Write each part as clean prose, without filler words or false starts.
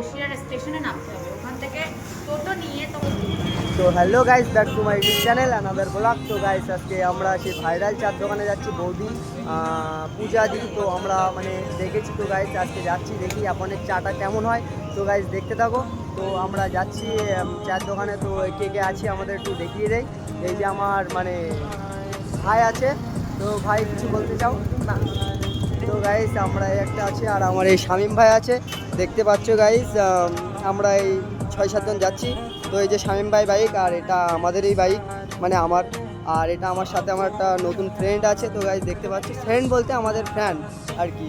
বসিরহাট স্টেশনে নামতে হবে, ওখান থেকে টোটো নিয়ে তখন। তো hello guys, back to my YouTube channel another blog. তো গাইস আজকে আমরা সেই ভাইরাল চার দোকানে যাচ্ছি, বৌদি পূজা দি। তো আমরা মানে দেখেছি, তো গাইস আজকে যাচ্ছি, দেখি আপনাদের চাটা কেমন হয়। তো গাইস দেখতে থাকো। তো আমরা যাচ্ছি চার দোকানে। তো কে কে আছি আমাদের একটু দেখিয়ে দেয়। এই যে আমার মানে ভাই আছে। তো ভাই কিছু বলতে চাও না? তো গাইস আমরা একটা আছে, আর আমার এই শামীম ভাই আছে, দেখতে পাচ্ছ গাইস। আমরা এই 6-7 জন যাচ্ছি। তো এই যে শামীম ভাই বাইক, আর এটা আমাদের এই বাইক মানে আমার। আর এটা আমার সাথে আমার একটা নতুন ফ্রেন্ড আছে। তো গাইস দেখতে পাচ্ছি, ফ্রেন্ড বলতে আমাদের ফ্যান আর কি।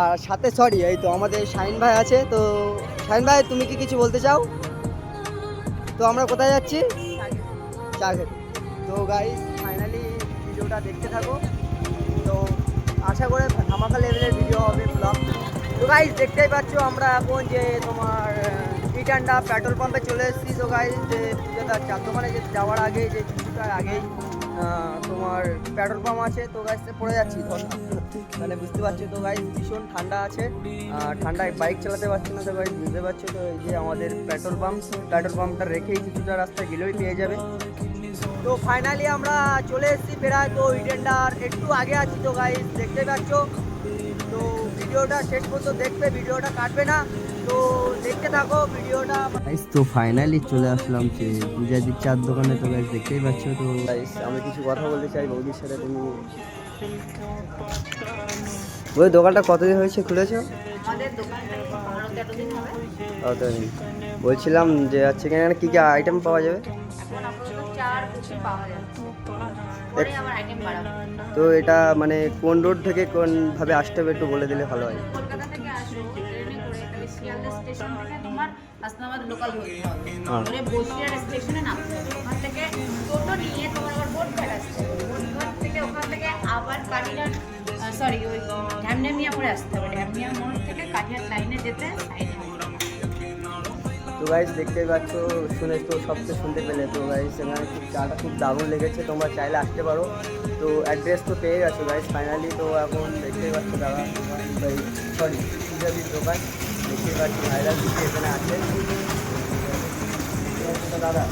আর সাথে সরি এই তো আমাদের শাহিন ভাই আছে। তো শাহিন ভাই তুমি কি কিছু বলতে চাও? তো আমরা কোথায় যাচ্ছি? চা খেতে। তো গাইস ফাইনালি ভিডিওটা দেখতে থাকো। তো আশা করে ধামাকা লেভেলের ভিডিও হবে, ব্লগ। তো গাইস দেখতেই পাচ্ছ আমরা এখন যে তোমার ইটান্ডা পেট্রোল পাম্পে চলে এসেছি। তো গাইস যে পূজাটা চার দোকানে যে যাওয়ার আগে যে কিছুটার আগেই তোমার পেট্রোল পাম্প আছে। তো গাইস পড়ে যাচ্ছি মানে বুঝতে পারছো। তো গাইস ভীষণ ঠান্ডা আছে, ঠান্ডায় বাইক চালাতে পারছি না। তো গাইস বুঝতে পারছো। তো এই যে আমাদের পেট্রোল পাম্পটা রেখেই কিছুটা রাস্তা গেলেই পেয়ে যাবে। তো ফাইনালি আমরা চলে এসেছি প্রায়। তো ইডেন্ডার একটু আগে আছি। তো গাইস দেখতে পাচ্ছ। তো ভিডিওটা শেষ পর্যন্ত দেখবে, ভিডিওটা কাটবে না। তো দেখতে থাকো ভিডিওটা গাইস। তো ফাইনালি চলে আসলাম যে পূজাদির চার দোকানে। তো গাইস দেখতেই পাচ্ছ। তো গাইস আমি কিছু কথা বলতে চাই বৌদির সাথে। তুমি ওই দোকানটা কতদিন হয়েছে খুলেছো? আমাদের দোকানটা 15-13 দিন হবে। কতদিন বলছিলাম যে হচ্ছে এখানে কী কী আইটেম পাওয়া যাবে? এখন আপাতত চার কফি পাওয়া যাচ্ছে, পরে আমার আইটেম বাড়াবো। তো এটা মানে কোন রোড থেকে কোন ভাবে আসতে হবে একটু বলে দিলে ভালো হয়। কলকাতা থেকে আসো ট্রেনে করে, তাহলে শিয়ালদা স্টেশন থেকে তোমার হাসনাবাদ লোকাল ধরতে হবে, ধরে বসিরহাট স্টেশনে নামতে হবে, ওখান থেকে টোটো নিয়ে তোমার আবার বোটঘাট আসতে হবে, বোটঘাট থেকে ওখান থেকে আবার কাঠিয়ার সরি ওই ঢ্যামঢ্যামিয়া পরে আসতে হবে, ঢ্যামঢ্যামিয়া মোড় থেকে কাঠিয়ার লাইনে যেতে সাইডে। তো গাইস দেখতে পাচ্ছ, শুনে তো সব তো শুনতে পেলে। তো গাইস এখানে খুব চাটা খুব দারুণ লেগেছে, তোমরা চাইলে আসতে পারো। তো অ্যাড্রেস তো পেয়ে গেছো গাইস ফাইনালি। তো এখন দেখতেই পাচ্ছ দাদা সরি পূজাদির দোকান দেখতেই পাচ্ছি, ভাইরাল দিকে এখানে আছে দাদা।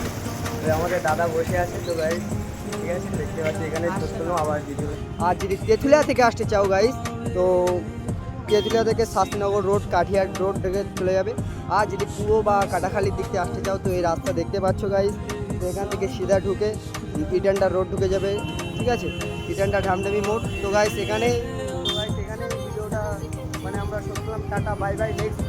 তো আমাদের দাদা বসে আছে। তো গাইস ঠিক আছে দেখতে পাচ্ছি এখানে ছোট্ট আবার ভিডিও। আর যদি তেঁতুলিয়া থেকে আসতে চাও গাইস, তো তেঁতুলিয়া থেকে শাস্ত্রীনগর রোড কাঠিয়ার রোড থেকে চলে যাবে। আর যদি পূর্ব বা কাটাখালির দিক থেকে আসতে চাও, তো এই রাস্তা দেখতে পাচ্ছ গাইস। তো এখান থেকে সিধা ঢুকে ইটান্ডা রোড ঢুকে যাবে, ঠিক আছে, ইটান্ডা ঢামঢামি মোড়। তো গাইস এখানে ভিডিওটা মানে আমরা শুনলাম। Tata bye bye, next